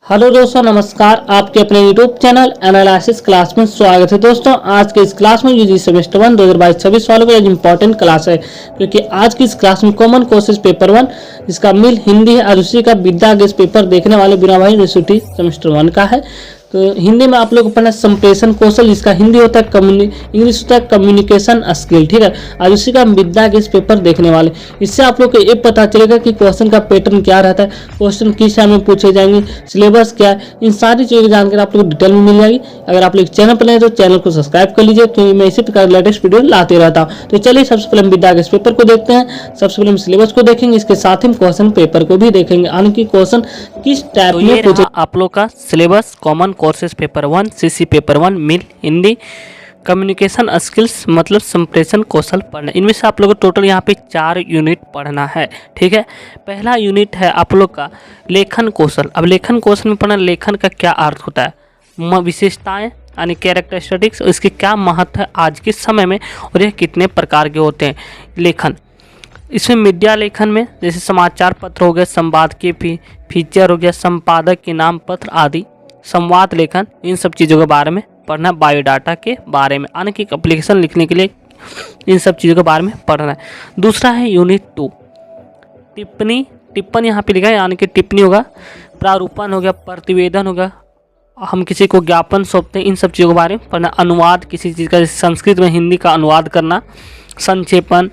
Hello दोस्तों, नमस्कार। आपके अपने यूट्यूब चैनल एनालिसिस क्लास में स्वागत है। दोस्तों, आज के इस क्लास में यूजी सेमेस्टर 1 2022-26 वालों का एक इंपॉर्टेंट क्लास है, क्योंकि आज की इस क्लास में कॉमन कोर्सेज पेपर 1 जिसका मिल हिंदी है और उसी का विद्या गेस पेपर देखने वाले बिना भाई यूनिवर्सिटी सेमेस्टर 1 का है। तो हिंदी में आप लोग को पढ़ना संप्रेषण कौशल, जिसका हिंदी होता है इंग्लिश होता है कम्युनिकेशन स्किल, ठीक है। आज उसी का विद्या गेस पेपर देखने वाले, इससे आप लोग को ये पता चलेगा कि क्वेश्चन का पैटर्न क्या रहता है, क्वेश्चन किस टाइम में पूछे जाएंगे, सिलेबस क्या है, इन सारी चीज़ों की जानकारी आप लोग को डिटेल में मिल जाएगी। अगर आप लोग चैनल पर नए तो चैनल को सब्सक्राइब कर लीजिए, क्योंकि मैं इसी प्रकार लेटेस्ट वीडियो लाते रहता हूँ। तो चलिए सबसे पहले हम विद्या गेस पेपर को देखते हैं। सबसे पहले हम सिलेबस को देखेंगे, इसके साथ ही हम क्वेश्चन पेपर को भी देखेंगे, यानी कि क्वेश्चन किस टाइप में पूछे। आप लोग का syllabus common courses paper 1 CC paper 1 मिल हिंदी कम्युनिकेशन स्किल्स मतलब संप्रेषण कौशल पढ़ना। इनमें से आप लोग को टोटल यहाँ पे 4 यूनिट पढ़ना है, ठीक है। पहला यूनिट है आप लोग का लेखन कौशल। अब लेखन कौशल में पढ़ना, लेखन का क्या अर्थ होता है, विशेषताएं यानी कैरेक्टरिस्टिक्स, इसके क्या महत्व है आज के समय में और यह कितने प्रकार के होते हैं लेखन। इसमें मीडिया लेखन में जैसे समाचार पत्र हो गया, संपादकीय फीचर हो गया, संपादक के नाम पत्र आदि, संवाद लेखन, इन सब चीज़ों के बारे में पढ़ना। बायोडाटा के बारे में, यानी कि एप्लीकेशन लिखने के लिए इन सब चीज़ों के बारे में पढ़ना है। दूसरा है यूनिट 2 टिप्पणी यहाँ पे लिखा है, यानी कि टिप्पणी होगा, प्रारूपण हो गया, प्रतिवेदन होगा, हम किसी को ज्ञापन सौंपते हैं, इन सब चीज़ों के बारे में पढ़ना। अनुवाद किसी चीज़ का, संस्कृत में हिंदी का अनुवाद करना, संक्षेपण,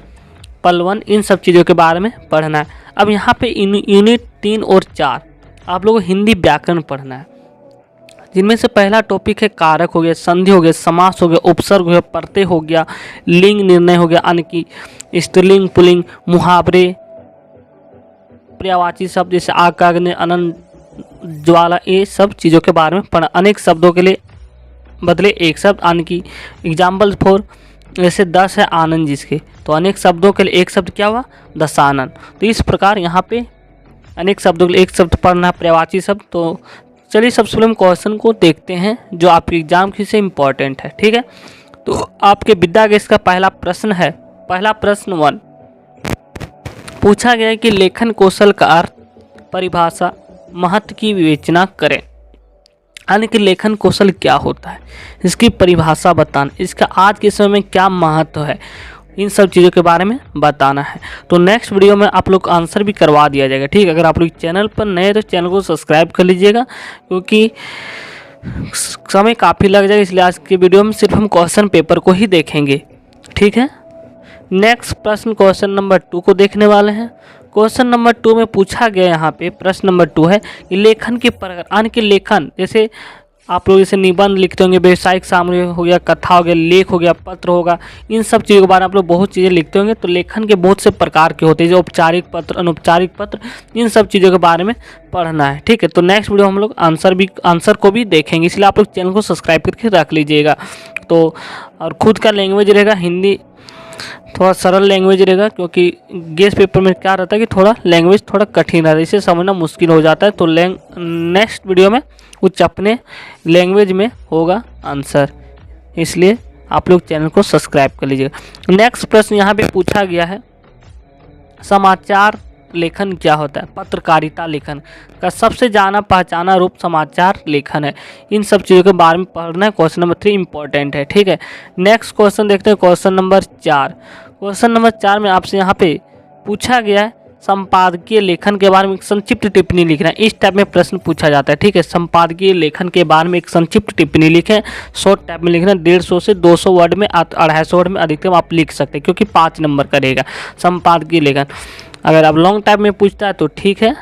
पलवन, इन सब चीज़ों के बारे में पढ़ना है। अब यहाँ पे यूनिट 3 और 4 आप लोगों को हिंदी व्याकरण पढ़ना है, जिनमें से पहला टॉपिक है कारक हो गया, संधि हो गया, समास हो गया, उपसर्ग हो गया, प्रत्यय हो गया, लिंग निर्णय हो गया, यानी कि स्त्रीलिंग पुल्लिंग, मुहावरे, पर्यायवाची शब्द जैसे आग, अग्नि, अनंत, ज्वाला, ये सब चीज़ों के बारे में पढ़ना। अनेक शब्दों के लिए बदले एक शब्द, यानी कि एग्जाम्पल फॉर जैसे 10 है आनंद जिसके, तो अनेक शब्दों के लिए एक शब्द क्या हुआ, दशानन। तो इस प्रकार यहाँ पे अनेक शब्दों के लिए एक शब्द पढ़ना, पर्यायवाची शब्द। तो चलिए सबसे पहले हम क्वेश्चन को देखते हैं जो आपके एग्जाम की से इम्पोर्टेंट है, ठीक है। तो आपके विद्या गेस का पहला प्रश्न है, पहला प्रश्न 1 पूछा गया है कि लेखन कौशल का अर्थ, परिभाषा, महत्व की विवेचना करें। यानी कि लेखन कौशल क्या होता है, इसकी परिभाषा बताना, इसका आज के समय में क्या महत्व है, इन सब चीज़ों के बारे में बताना है। तो नेक्स्ट वीडियो में आप लोग आंसर भी करवा दिया जाएगा, ठीक है। अगर आप लोग चैनल पर नए हैं तो चैनल को सब्सक्राइब कर लीजिएगा, क्योंकि समय काफ़ी लग जाएगा, इसलिए आज के वीडियो में सिर्फ हम क्वेश्चन पेपर को ही देखेंगे, ठीक है। नेक्स्ट प्रश्न क्वेश्चन नंबर 2 को देखने वाले हैं। क्वेश्चन नंबर 2 में पूछा गया, यहाँ पे प्रश्न नंबर 2 है कि लेखन के प्रकार, यानी कि लेखन जैसे आप लोग जैसे निबंध लिखते होंगे, व्यवसायिक सामग्री हो गया, कथा हो गया, लेख हो गया, पत्र होगा, इन सब चीज़ों के बारे में आप लोग बहुत चीज़ें लिखते होंगे। तो लेखन के बहुत से प्रकार के होते हैं, जो औपचारिक पत्र, अनौपचारिक पत्र, इन सब चीज़ों के बारे में पढ़ना है, ठीक है। तो नेक्स्ट वीडियो हम लोग आंसर को भी देखेंगे, इसलिए आप लोग चैनल को सब्सक्राइब करके रख लीजिएगा। तो और खुद का लैंग्वेज रहेगा हिंदी, थोड़ा सरल लैंग्वेज रहेगा, क्योंकि गेस पेपर में क्या रहता है कि थोड़ा लैंग्वेज थोड़ा कठिन रहता है, इसे समझना मुश्किल हो जाता है। तो नेक्स्ट वीडियो में कुछ अपने लैंग्वेज में होगा आंसर, इसलिए आप लोग चैनल को सब्सक्राइब कर लीजिएगा। नेक्स्ट प्रश्न यहाँ पे पूछा गया है, समाचार लेखन क्या होता है। पत्रकारिता लेखन का सबसे जाना पहचाना रूप समाचार लेखन है। इन सब चीज़ों के बारे में पढ़ना है। क्वेश्चन नंबर 3 इंपॉर्टेंट है, ठीक है। नेक्स्ट क्वेश्चन देखते हैं, क्वेश्चन नंबर 4। क्वेश्चन नंबर 4 में आपसे यहाँ पे पूछा गया है संपादकीय लेखन के बारे में एक संक्षिप्त टिप्पणी लिखना है। इस टाइप में प्रश्न पूछा जाता है, ठीक है। संपादकीय लेखन के बारे में एक संक्षिप्त टिप्पणी लिखें, शॉर्ट टाइप में लिखना, 150 से 200 वर्ड में, 250 वर्ड में अधिकतम आप लिख सकते हैं, क्योंकि 5 नंबर का रहेगा संपादकीय लेखन। अगर आप लॉन्ग टाइप में पूछता है तो ठीक है,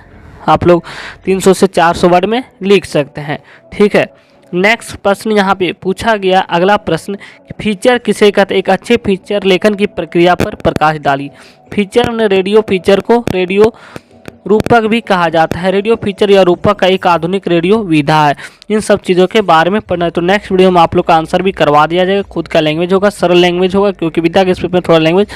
आप लोग 300 से 400 वर्ड में लिख सकते हैं, ठीक है। नेक्स्ट प्रश्न यहाँ पे पूछा गया, अगला प्रश्न, फीचर किसे कहते हैं। एक अच्छे फीचर लेखन की प्रक्रिया पर प्रकाश डाली। फीचर में रेडियो फीचर को रेडियो रूपक भी कहा जाता है। रेडियो फीचर या रूपक का एक आधुनिक रेडियो विधा है। इन सब चीज़ों के बारे में पढ़ना है। तो नेक्स्ट वीडियो में आप लोग का आंसर भी करवा दिया जाएगा। खुद का लैंग्वेज होगा, सरल लैंग्वेज होगा, क्योंकि विद्या के पेपर में थोड़ा लैंग्वेज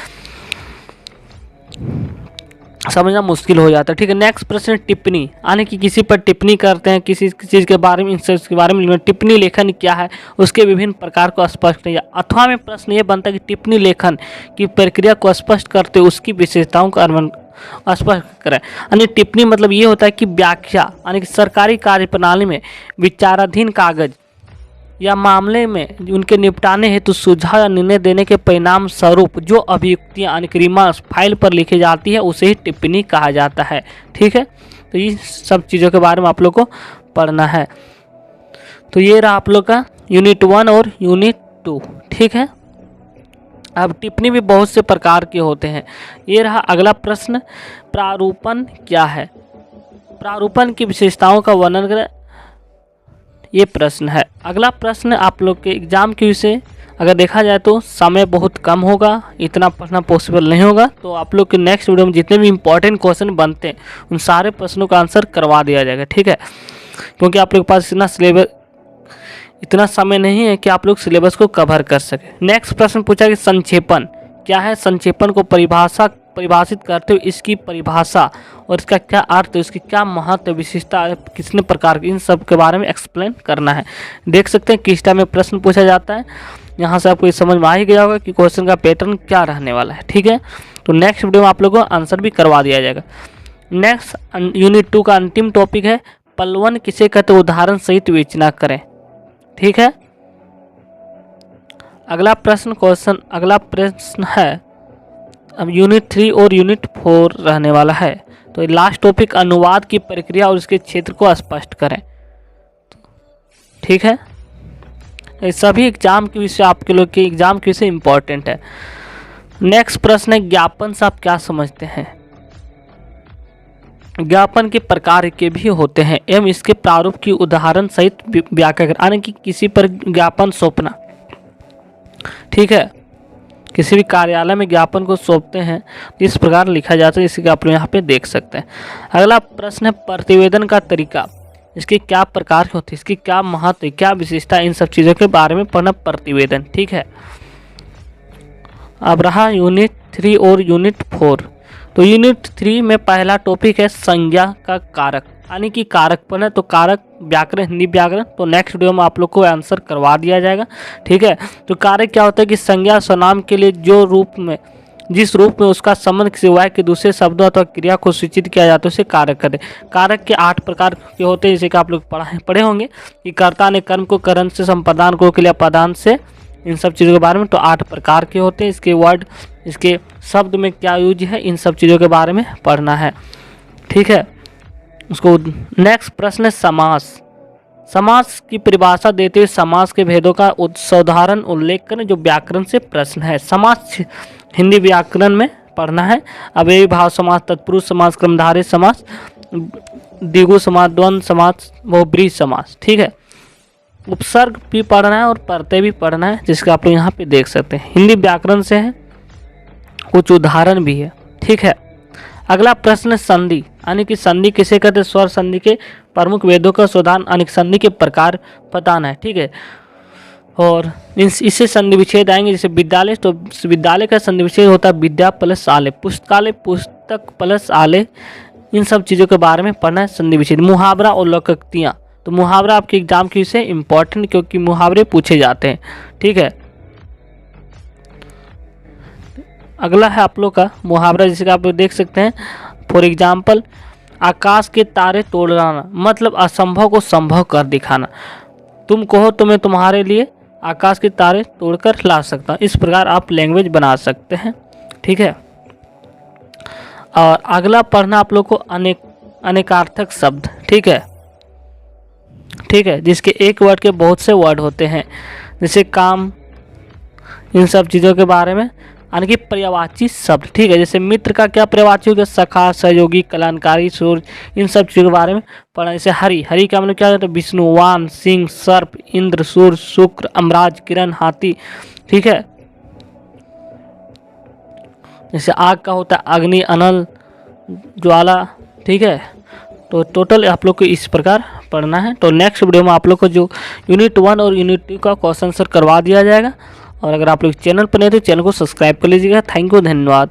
समझना मुश्किल हो जाता है, ठीक है। नेक्स्ट प्रश्न टिप्पणी, यानी कि किसी पर टिप्पणी करते हैं, किसी चीज़ के बारे में, इन सब के बारे में टिप्पणी लेखन क्या है, उसके विभिन्न प्रकार को स्पष्ट किया। अथवा में प्रश्न ये बनता है कि टिप्पणी लेखन की प्रक्रिया को स्पष्ट करते उसकी विशेषताओं का स्पष्ट करें। यानी टिप्पणी मतलब ये होता है कि व्याख्या, यानी कि सरकारी कार्यप्रणाली में विचाराधीन कागज या मामले में उनके निपटाने हेतु सुझाव या निर्णय देने के परिणाम स्वरूप जो अभियुक्तियाँ यानी कि रिमार्क्स फाइल पर लिखी जाती है उसे ही टिप्पणी कहा जाता है। ठीक है, तो ये सब चीज़ों के बारे में आप लोग को पढ़ना है। तो ये रहा आप लोग का यूनिट 1 और यूनिट 2। ठीक है, अब टिप्पणी भी बहुत से प्रकार के होते हैं। ये रहा अगला प्रश्न, प्रारूपण क्या है? प्रारूपण की विशेषताओं का वर्णन करें, ये प्रश्न है। अगला प्रश्न आप लोग के एग्जाम के विषय अगर देखा जाए तो समय बहुत कम होगा, इतना पढ़ना पॉसिबल नहीं होगा, तो आप लोग के नेक्स्ट वीडियो में जितने भी इंपॉर्टेंट क्वेश्चन बनते हैं उन सारे प्रश्नों का आंसर करवा दिया जाएगा। ठीक है, क्योंकि आप लोग के पास इतना समय नहीं है कि आप लोग सिलेबस को कवर कर सके। नेक्स्ट प्रश्न पूछा कि संक्षेपण क्या है? संक्षेपण को परिभाषित करते हुए इसकी परिभाषा और इसका क्या अर्थ है, इसकी क्या महत्व, विशिष्टता, कितने प्रकार की, इन सब के बारे में एक्सप्लेन करना है। देख सकते हैं किस टाइम में प्रश्न पूछा जाता है। यहाँ से आपको ये समझ में आ ही गया होगा कि क्वेश्चन का पैटर्न क्या रहने वाला है। ठीक है, तो नेक्स्ट वीडियो में आप लोगों को आंसर भी करवा दिया जाएगा। नेक्स्ट यूनिट 2 का अंतिम टॉपिक है पलवन किसे कहते, उदाहरण सहित विवेचना करें। ठीक है, अगला प्रश्न है अब यूनिट 3 और यूनिट 4 रहने वाला है। तो लास्ट टॉपिक अनुवाद की प्रक्रिया और इसके क्षेत्र को स्पष्ट करें। ठीक है, ये सभी एग्जाम के विषय आपके लोग के एग्जाम के विषय इंपॉर्टेंट है। नेक्स्ट प्रश्न है ज्ञापन से आप क्या समझते हैं? ज्ञापन के प्रकार के भी होते हैं एवं इसके प्रारूप की उदाहरण सहित व्याख्या करें, यानी कि किसी पर ज्ञापन सौंपना। ठीक है, किसी भी कार्यालय में ज्ञापन को सौंपते हैं इस प्रकार लिखा जाता है, इसी का आप लोग यहाँ पे देख सकते हैं। अगला प्रश्न है प्रतिवेदन का तरीका, इसके क्या प्रकार के होते हैं, इसकी क्या महत्व, क्या विशेषता, इन सब चीज़ों के बारे में पढ़ना प्रतिवेदन। ठीक है, अब रहा यूनिट 3 और यूनिट 4। तो यूनिट 3 में पहला टॉपिक है संज्ञा का कारक, यानी कि कारक पर है, तो कारक व्याकरण, हिंदी व्याकरण, तो नेक्स्ट वीडियो में आप लोग को आंसर करवा दिया जाएगा। ठीक है, तो कारक क्या होता है कि संज्ञा स्वनाम के लिए जिस रूप में उसका संबंध सिवाय के दूसरे शब्दों अथवा क्रिया को सूचित किया जाता है उसे कारक कहते हैं। कारक के 8 प्रकार के होते हैं, जैसे कि आप लोग पढ़े होंगे कि कर्ता ने कर्म को करण से, संपादन को क्रिया प्रदान से, इन सब चीज़ों के बारे में। तो 8 प्रकार के होते हैं, इसके वर्ड, इसके शब्द में क्या यूज है, इन सब चीज़ों के बारे में पढ़ना है। ठीक है, उसको नेक्स्ट प्रश्न है समास। समास की परिभाषा देते हुए समास के भेदों का साधारण उल्लेख करें जो व्याकरण से प्रश्न है। समास हिंदी व्याकरण में पढ़ना है। अव्ययी भाव समास, तत्पुरुष समास, क्रमधारय समास, द्विगु समास, द्वंद्व समास, बहुब्रीहि समास। ठीक है, उपसर्ग भी पढ़ना है और प्रत्यय भी पढ़ना है, जिसका आप लोग यहाँ पे देख सकते हैं। हिंदी व्याकरण से है, कुछ उदाहरण भी है। ठीक है, अगला प्रश्न संधि, यानी कि संधि किसे कहते हैं? स्वर संधि के प्रमुख वेदों का शोधान, यानी संधि के प्रकार बताना है। ठीक है, और इससे संधि विच्छेद आएंगे, जैसे विद्यालय, तो विद्यालय का संधि विच्छेद होता है विद्या प्लस आलय, पुस्तकालय पुस्तक प्लस आलय, इन सब चीज़ों के बारे में पढ़ना है संधि विच्छेद। मुहावरा और लोकोक्तियाँ, तो मुहावरा आपके एग्जाम के विषय इंपॉर्टेंट, क्योंकि मुहावरे पूछे जाते हैं। ठीक है, अगला है आप लोग का मुहावरा, जिसे आप लोग देख सकते हैं। फॉर एग्जाम्पल, आकाश के तारे तोड़ लाना, मतलब असंभव को संभव कर दिखाना। तुम कहो तो मैं तुम्हारे लिए आकाश के तारे तोड़कर ला सकता हूँ, इस प्रकार आप लैंग्वेज बना सकते हैं। ठीक है, और अगला पढ़ना आप लोग को अनेकार्थक शब्द। ठीक है, जिसके एक वर्ड के बहुत से वर्ड होते हैं, जैसे काम, इन सब चीज़ों के बारे में, यानी कि पर्यायवाची शब्द। ठीक है, जैसे मित्र का क्या पर्यायवाची होगा? सखा, सहयोगी, कल्याणकारी, सूर्य, इन सब चीज़ों के बारे में पढ़ना। जैसे हरि का मतलब क्या होता है? विष्णु, वान, सिंह, सर्प, इंद्र, सूर्य, शुक्र, अमराज, किरण, हाथी। ठीक है, जैसे आग का होता है अग्नि, अनल, ज्वाला। ठीक है, तो टोटल आप लोग को इस प्रकार पढ़ना है। तो नेक्स्ट वीडियो में आप लोग को जो यूनिट 1 और यूनिट 2 का क्वेश्चन आंसर करवा दिया जाएगा। और अगर आप लोग चैनल पर नहीं तो चैनल को सब्सक्राइब कर लीजिएगा। थैंक यू, धन्यवाद।